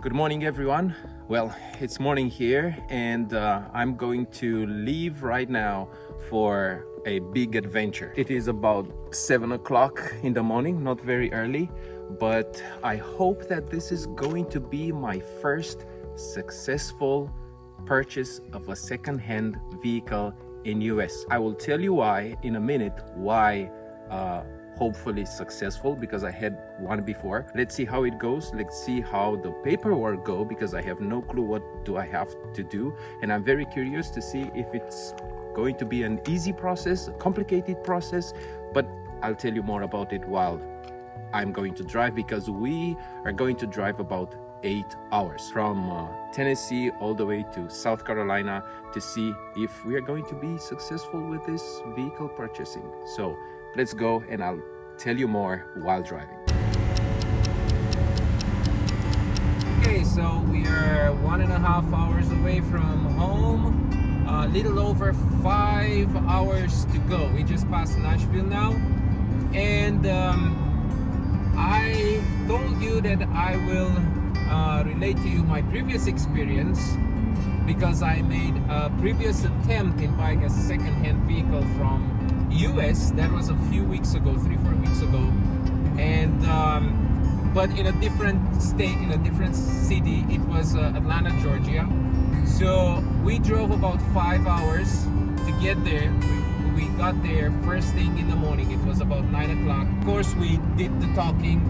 Good morning, everyone. Well, it's morning here, and I'm going to leave right now for a big adventure. It is about 7 o'clock in the morning, not very early, but I hope that this is going to be my first successful purchase of a second-hand vehicle in US. I will tell you why in a minute, why hopefully successful, because I had one before. Let's see how it goes. Let's see how the paperwork go, because I have no clue what do I have to do, and I'm very curious to see if it's going to be an easy process, a complicated process, but I'll tell you more about it while I'm going to drive, because we are going to drive about 8 hours from Tennessee all the way to South Carolina to see if we are going to be successful with this vehicle purchasing. So let's go, and I'll tell you more while driving. Okay, so we are 1.5 hours away from home. A little over 5 hours to go. We just passed Nashville now, and I told you that I will relate to you my previous experience, because I made a previous attempt in buying a second-hand vehicle from US. That was a few weeks ago, 3-4 weeks ago, and but in a different state, in a different city. It was Atlanta, Georgia. So we drove about 5 hours to get there. We got there first thing in the morning. It was about 9 o'clock. Of course, we did the talking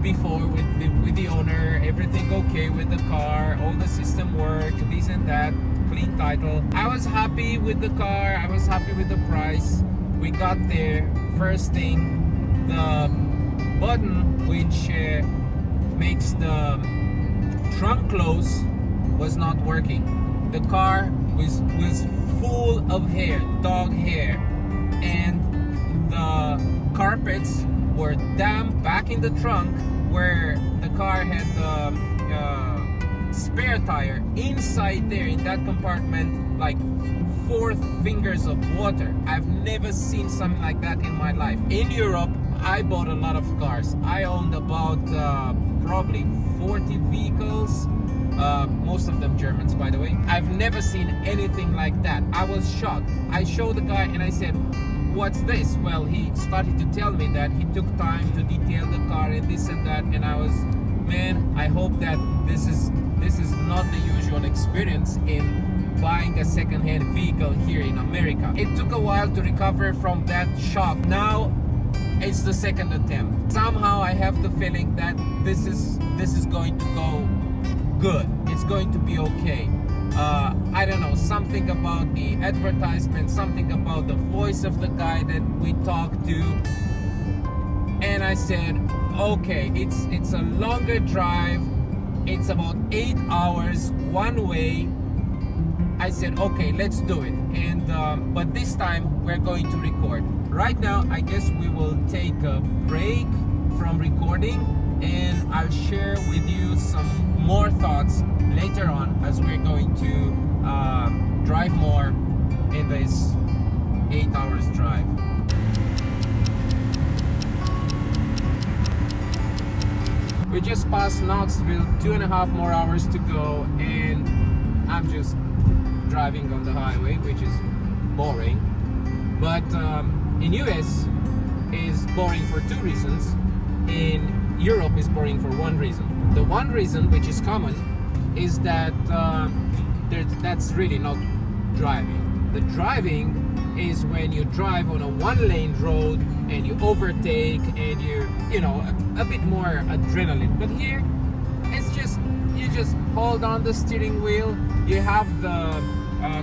before with the owner. Everything okay with the car, all the system work, this and that, clean title. I was happy with the car, I was happy with the price. We got there, first thing, the button which makes the trunk close was not working. The car was full of hair, dog hair, and the carpets were damp back in the trunk where the car had the spare tire. Inside there in that compartment, like 4 fingers of water. I've never seen something like that in my life. In Europe, I bought a lot of cars. I owned about probably 40 vehicles, most of them Germans, by the way. I've never seen anything like that. I was shocked. I showed the guy and I said, "What's this?" Well, he started to tell me that he took time to detail the car and this and that, and I was, man, I hope that this is not the usual experience in buying a second-hand vehicle here in America. It took a while to recover from that shock. Now it's the second attempt. Somehow I have the feeling that this is going to go good. It's going to be okay. I don't know, something about the advertisement, something about the voice of the guy that we talked to, and I said, okay, it's a longer drive. It's about 8 hours one way. I said, okay, let's do it. And but this time we're going to record. Right now, I guess we will take a break from recording, and I'll share with you some more thoughts later on as we're going to drive more in this 8 hours drive. We just passed Knoxville, 2.5 more hours to go, and I'm just driving on the highway, which is boring. But in US is boring for 2 reasons. In Europe is boring for 1 reason. The one reason, which is common, is that that's really not driving. The driving is when you drive on a 1-lane road and you overtake and you know, a bit more adrenaline. But here, it's just, you just hold on the steering wheel, you have the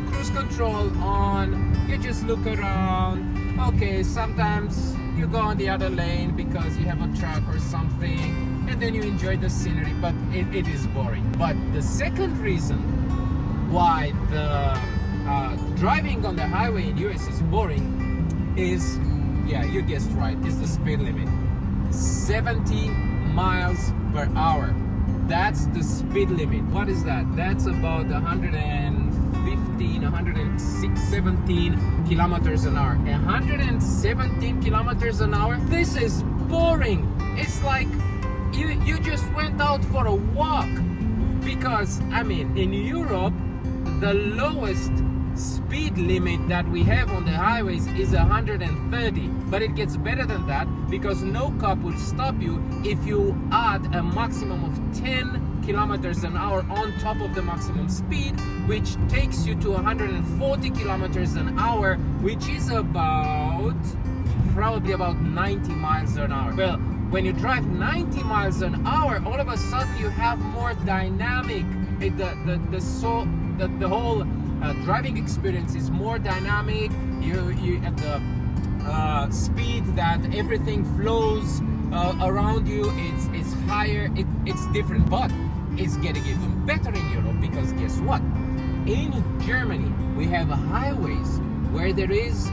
cruise control on, you just look around. Okay, sometimes you go on the other lane because you have a truck or something, and then you enjoy the scenery, but it is boring. But the second reason why the driving on the highway in US is boring is, yeah, you guessed right, is the speed limit. 70 miles per hour. That's the speed limit. What is that? That's about 117 kilometers an hour. 117 kilometers an hour? This is boring. It's like you just went out for a walk. Because, I mean, in Europe, the lowest speed limit that we have on the highways is 130, but it gets better than that because no cop will stop you if you add a maximum of 10 kilometers an hour on top of the maximum speed, which takes you to 140 kilometers an hour, which is probably about 90 miles an hour. Well, when you drive 90 miles an hour, all of a sudden you have more dynamic. The whole driving experience is more dynamic. You at the speed that everything flows around you, it's higher. It's different, but it's getting even better in Europe because guess what? In Germany, we have highways where there is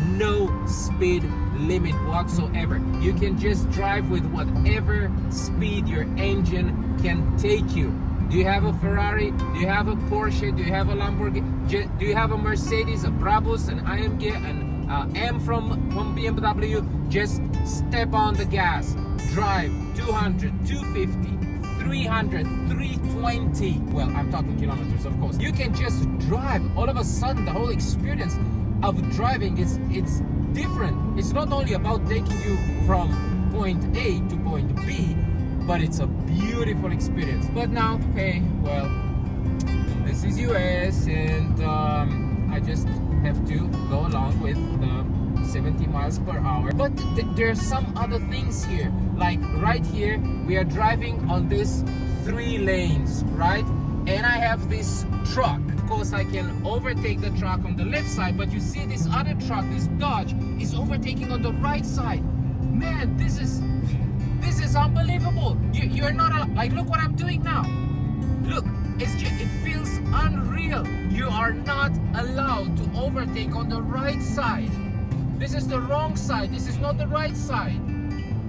no speed limit whatsoever. You can just drive with whatever speed your engine can take you. Do you have a Ferrari? Do you have a Porsche? Do you have a Lamborghini? Do you have a Mercedes, a Brabus, an AMG, an M from BMW? Just step on the gas. Drive 200, 250, 300, 320. Well, I'm talking kilometers, of course. You can just drive. All of a sudden, the whole experience of driving it's different. It's not only about taking you from point A to point B, but it's a beautiful experience. But now, hey, well, this is US, and I just have to go along with the 70 miles per hour. But there are some other things here. Like right here, we are driving on this 3 lanes, right? And I have this truck. Of course, I can overtake the truck on the left side, but you see this other truck, this Dodge, is overtaking on the right side. Man, this is unbelievable. You're not like, look what I'm doing now. Look, it feels unreal. You are not allowed to overtake on the right side. This is the wrong side. This is not the right side.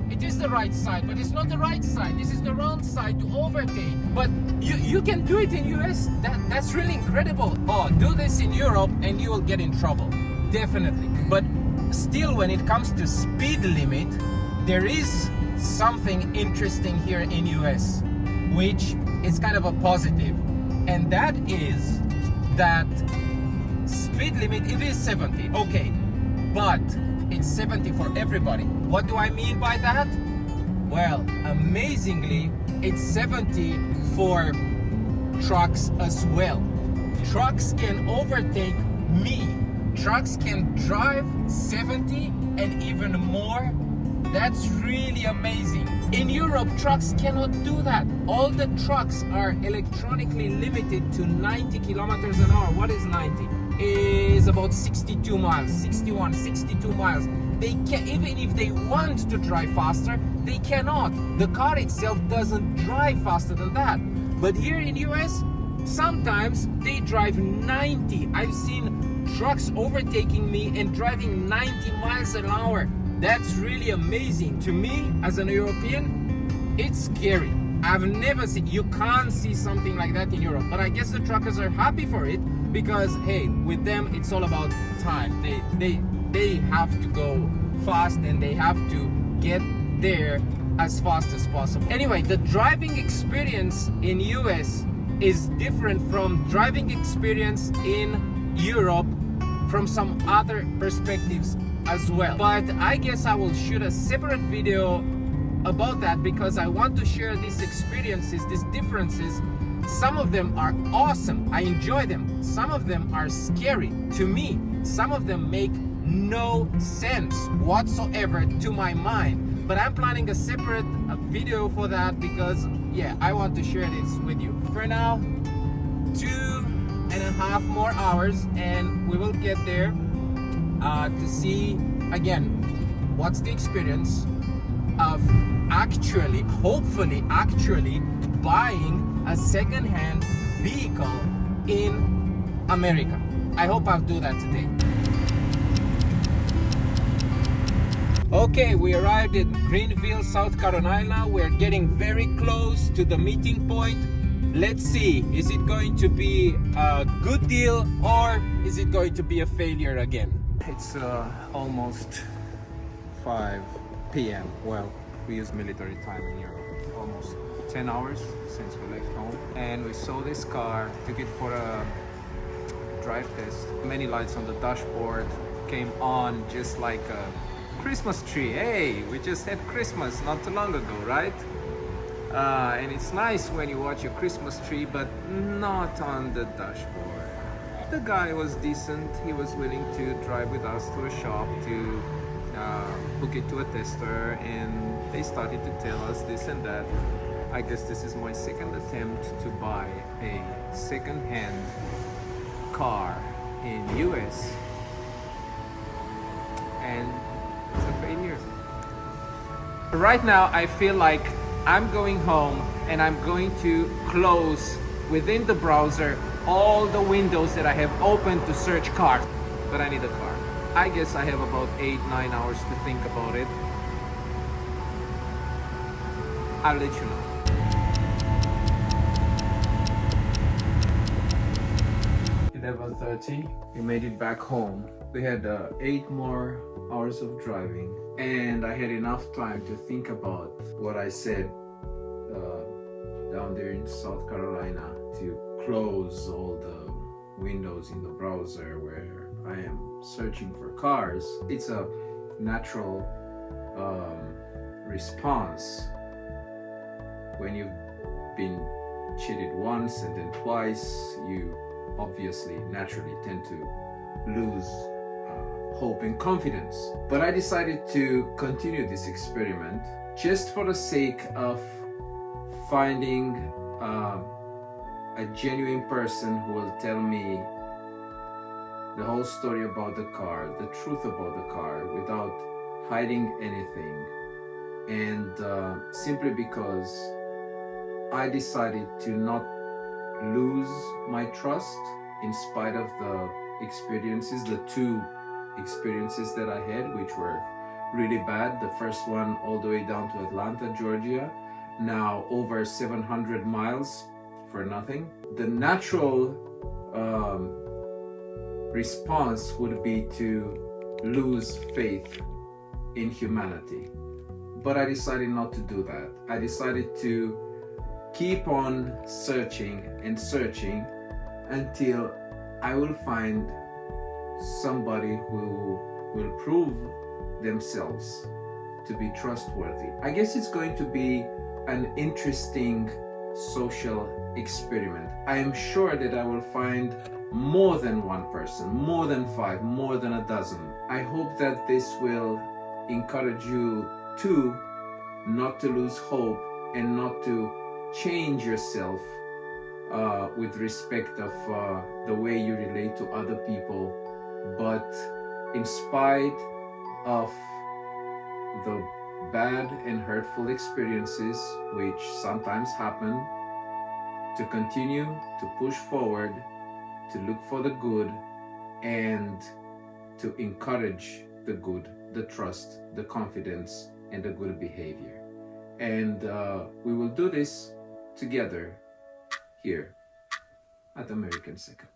It is the right side, but it's not the right side. This is the wrong side to overtake. But you can do it in US. That's really incredible. Oh, do this in Europe and you will get in trouble. Definitely. But still, when it comes to speed limit, there is something interesting here in US, which is kind of a positive. And that is that speed limit, it is 70. Okay. But it's 70 for everybody. What do I mean by that? Well, amazingly, it's 70 for trucks as well. Trucks can overtake me. Trucks can drive 70 and even more. That's really amazing. In Europe, trucks cannot do that. All the trucks are electronically limited to 90 kilometers an hour. What is 90? Is about 62 miles, 61, 62 miles. They can, even if they want to drive faster, they cannot. The car itself doesn't drive faster than that. But here in US, sometimes they drive 90. I've seen trucks overtaking me and driving 90 miles an hour. That's really amazing. To me, as an European, it's scary. I've never seen, you can't see something like that in Europe. But I guess the truckers are happy for it because, hey, with them, it's all about time. They have to go fast and they have to get there as fast as possible. Anyway, the driving experience in US is different from driving experience in Europe from some other perspectives as well. But I guess I will shoot a separate video about that because I want to share these experiences, these differences. Some of them are awesome. I enjoy them. Some of them are scary to me. Some of them make no sense whatsoever to my mind. But I'm planning a separate video for that because, yeah, I want to share this with you. For now, 2.5 more hours and we will get there to see again what's the experience of actually, hopefully actually buying a second-hand vehicle in America. I hope I'll do that today. Okay, we arrived in Greenville, South Carolina. We're getting very close to the meeting point. Let's see, is it going to be a good deal or is it going to be a failure again? It's almost 5 p.m. Well, we use military time in Europe. Almost 10 hours since we left home, and we saw this car, took it for a drive test. Many lights on the dashboard came on just like a Christmas tree. Hey, we just had Christmas not too long ago, right? And it's nice when you watch your Christmas tree, but not on the dashboard. The guy was decent. He was willing to drive with us to a shop to hook it to a tester, and they started to tell us this and that. I guess this is my second attempt to buy a second-hand car in US, and it's a failure. Right now I feel like I'm going home and I'm going to close within the browser all the windows that I have opened to search cars, but I need a car. I guess I have about 8-9 hours to think about it. I'll let you know. "11:30, we made it back home. We had 8 more hours of driving, and I had enough time to think about what I said down there in South Carolina, to close all the windows in the browser where I am searching for cars. It's a natural response when you've been cheated once and then twice. You obviously naturally tend to lose hope and confidence. But I decided to continue this experiment just for the sake of finding a genuine person who will tell me the whole story about the car, the truth about the car, without hiding anything. And simply because I decided to not lose my trust in spite of the experiences, the 2 experiences that I had, which were really bad. The first one all the way down to Atlanta, Georgia, now over 700 miles for nothing. The natural response would be to lose faith in humanity. But I decided not to do that. I decided to keep on searching and searching until I will find somebody who will prove themselves to be trustworthy. I guess it's going to be an interesting social experiment. I am sure that I will find more than one person, more than 5, more than a dozen. I hope that this will encourage you to not to lose hope and not to change yourself with respect of the way you relate to other people, but in spite of the bad and hurtful experiences which sometimes happen, to continue to push forward, to look for the good, and to encourage the good, the trust, the confidence, and the good behavior. And we will do this together here at American Saga.